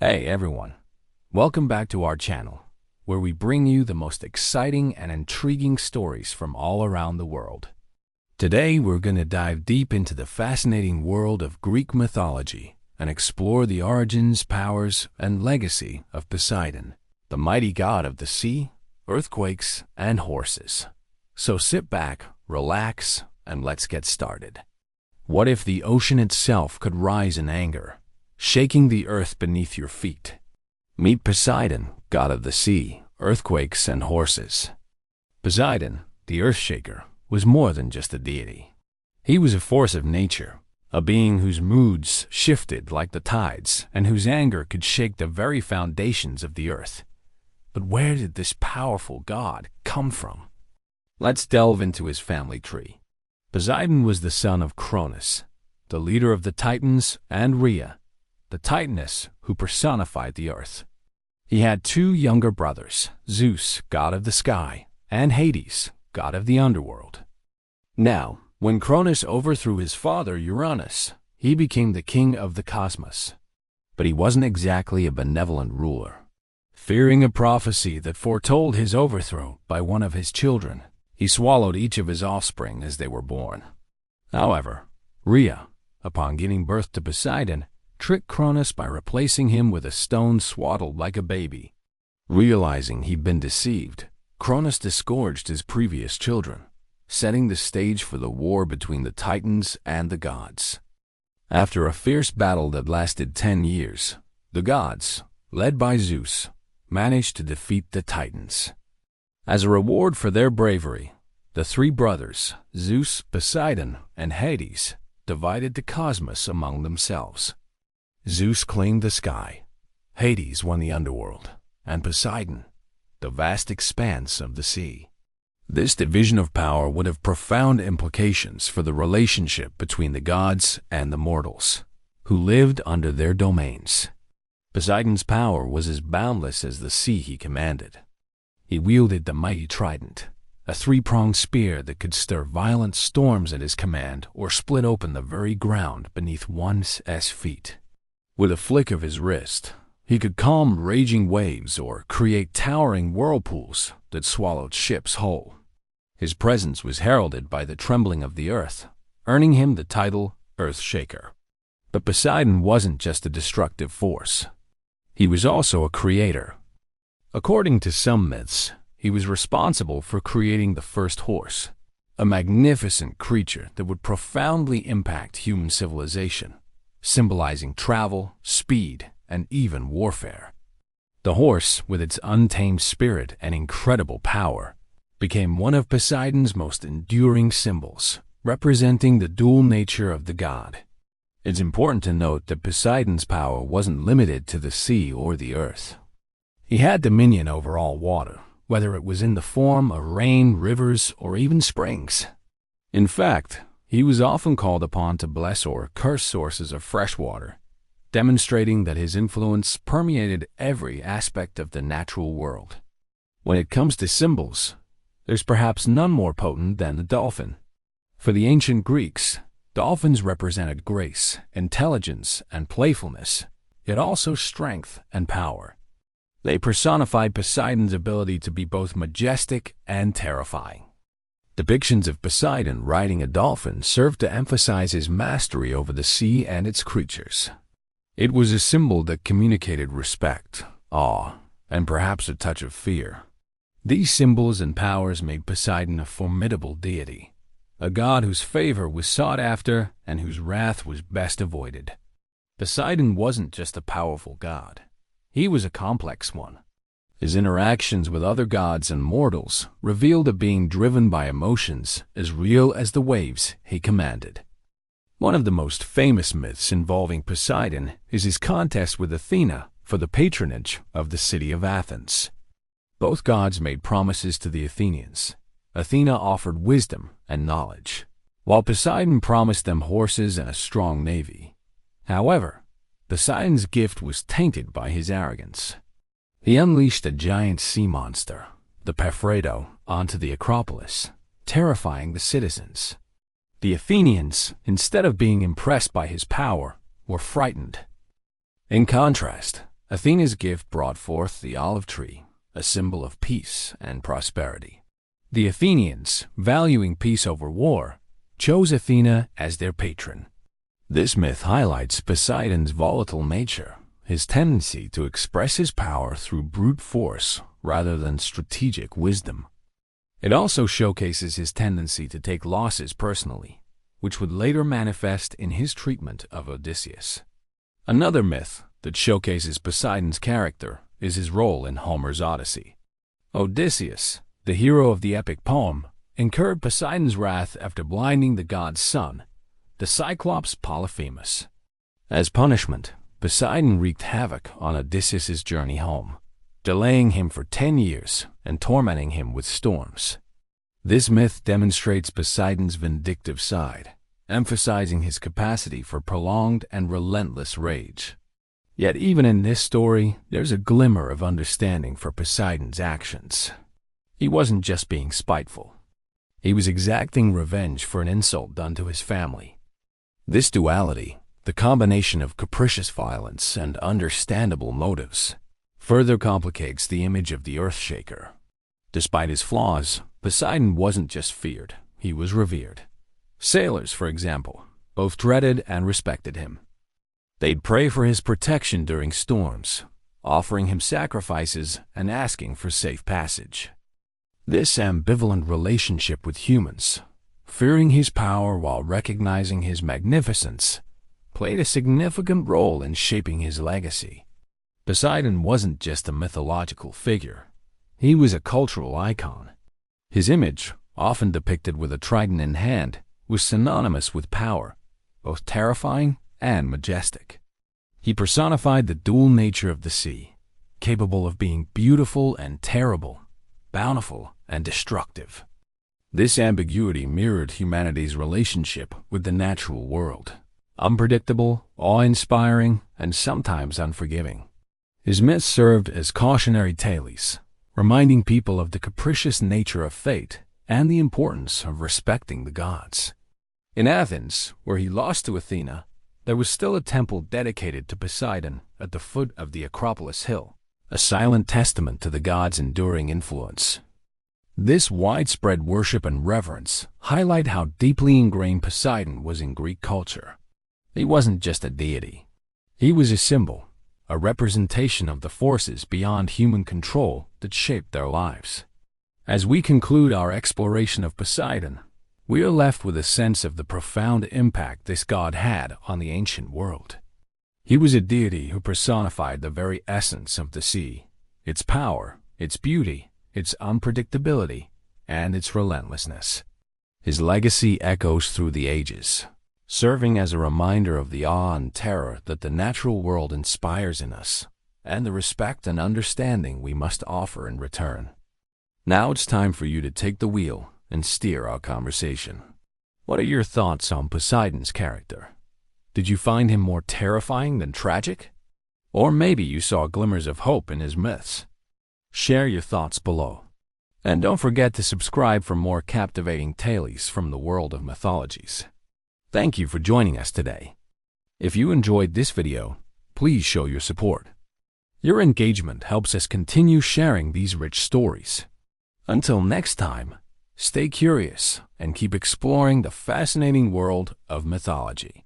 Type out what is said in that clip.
Hey everyone, welcome back to our channel, where we bring you the most exciting and intriguing stories from all around the world. Today we're going to dive deep into the fascinating world of Greek mythology and explore the origins, powers, and legacy of Poseidon, the mighty god of the sea, earthquakes, and horses. So sit back, relax, and let's get started. What if the ocean itself could rise in anger, shaking the earth beneath your feet? Meet Poseidon, god of the sea, earthquakes, and horses. Poseidon, the earthshaker, was more than just a deity. He was a force of nature, a being whose moods shifted like the tides and whose anger could shake the very foundations of the earth. But where did this powerful god come from? Let's delve into his family tree. Poseidon was the son of Cronus, the leader of the Titans, and Rhea, the Titaness who personified the earth. He had two younger brothers, Zeus, god of the sky, and Hades, god of the underworld. Now, when Cronus overthrew his father Uranus, he became the king of the cosmos. But he wasn't exactly a benevolent ruler. Fearing a prophecy that foretold his overthrow by one of his children, he swallowed each of his offspring as they were born. However, Rhea, upon giving birth to Poseidon, tricked Cronus by replacing him with a stone swaddled like a baby. Realizing he'd been deceived, Cronus disgorged his previous children, setting the stage for the war between the Titans and the gods. After a fierce battle that lasted 10 years, the gods, led by Zeus, managed to defeat the Titans. As a reward for their bravery, the three brothers, Zeus, Poseidon, and Hades, divided the cosmos among themselves. Zeus claimed the sky, Hades won the underworld, and Poseidon, the vast expanse of the sea. This division of power would have profound implications for the relationship between the gods and the mortals, who lived under their domains. Poseidon's power was as boundless as the sea he commanded. He wielded the mighty trident, a three-pronged spear that could stir violent storms at his command or split open the very ground beneath one's feet. With a flick of his wrist, he could calm raging waves or create towering whirlpools that swallowed ships whole. His presence was heralded by the trembling of the earth, earning him the title Earthshaker. But Poseidon wasn't just a destructive force. He was also a creator. According to some myths, he was responsible for creating the first horse, a magnificent creature that would profoundly impact human civilization, symbolizing travel, speed, and even warfare. The horse, with its untamed spirit and incredible power, became one of Poseidon's most enduring symbols, representing the dual nature of the god. It's important to note that Poseidon's power wasn't limited to the sea or the earth. He had dominion over all water, whether it was in the form of rain, rivers, or even springs. In fact, he was often called upon to bless or curse sources of fresh water, demonstrating that his influence permeated every aspect of the natural world. When it comes to symbols, there's perhaps none more potent than the dolphin. For the ancient Greeks, dolphins represented grace, intelligence, and playfulness, yet also strength and power. They personified Poseidon's ability to be both majestic and terrifying. Depictions of Poseidon riding a dolphin served to emphasize his mastery over the sea and its creatures. It was a symbol that communicated respect, awe, and perhaps a touch of fear. These symbols and powers made Poseidon a formidable deity, a god whose favor was sought after and whose wrath was best avoided. Poseidon wasn't just a powerful god. He was a complex one. His interactions with other gods and mortals revealed a being driven by emotions as real as the waves he commanded. One of the most famous myths involving Poseidon is his contest with Athena for the patronage of the city of Athens. Both gods made promises to the Athenians. Athena offered wisdom and knowledge, while Poseidon promised them horses and a strong navy. However, Poseidon's gift was tainted by his arrogance. He unleashed a giant sea monster, the Perphrado, onto the Acropolis, terrifying the citizens. The Athenians, instead of being impressed by his power, were frightened. In contrast, Athena's gift brought forth the olive tree, a symbol of peace and prosperity. The Athenians, valuing peace over war, chose Athena as their patron. This myth highlights Poseidon's volatile nature, his tendency to express his power through brute force rather than strategic wisdom. It also showcases his tendency to take losses personally, which would later manifest in his treatment of Odysseus. Another myth that showcases Poseidon's character is his role in Homer's Odyssey. Odysseus, the hero of the epic poem, incurred Poseidon's wrath after blinding the god's son, the Cyclops Polyphemus. As punishment, Poseidon wreaked havoc on Odysseus' journey home, delaying him for 10 years and tormenting him with storms. This myth demonstrates Poseidon's vindictive side, emphasizing his capacity for prolonged and relentless rage. Yet even in this story, there's a glimmer of understanding for Poseidon's actions. He wasn't just being spiteful. He was exacting revenge for an insult done to his family. This duality, the combination of capricious violence and understandable motives, further complicates the image of the Earthshaker. Despite his flaws, Poseidon wasn't just feared, he was revered. Sailors, for example, both dreaded and respected him. They'd pray for his protection during storms, offering him sacrifices and asking for safe passage. This ambivalent relationship with humans, fearing his power while recognizing his magnificence, played a significant role in shaping his legacy. Poseidon wasn't just a mythological figure. He was a cultural icon. His image, often depicted with a trident in hand, was synonymous with power, both terrifying and majestic. He personified the dual nature of the sea, capable of being beautiful and terrible, bountiful and destructive. This ambiguity mirrored humanity's relationship with the natural world, unpredictable, awe-inspiring, and sometimes unforgiving. His myths served as cautionary tales, reminding people of the capricious nature of fate and the importance of respecting the gods. In Athens, where he lost to Athena, there was still a temple dedicated to Poseidon at the foot of the Acropolis Hill, a silent testament to the god's enduring influence. This widespread worship and reverence highlight how deeply ingrained Poseidon was in Greek culture. He wasn't just a deity. He was a symbol, a representation of the forces beyond human control that shaped their lives. As we conclude our exploration of Poseidon, we are left with a sense of the profound impact this god had on the ancient world. He was a deity who personified the very essence of the sea, its power, its beauty, its unpredictability, and its relentlessness. His legacy echoes through the ages, serving as a reminder of the awe and terror that the natural world inspires in us, and the respect and understanding we must offer in return. Now it's time for you to take the wheel and steer our conversation. What are your thoughts on Poseidon's character? Did you find him more terrifying than tragic? Or maybe you saw glimmers of hope in his myths? Share your thoughts below. And don't forget to subscribe for more captivating tales from the world of mythologies. Thank you for joining us today. If you enjoyed this video, please show your support. Your engagement helps us continue sharing these rich stories. Until next time, stay curious and keep exploring the fascinating world of mythology.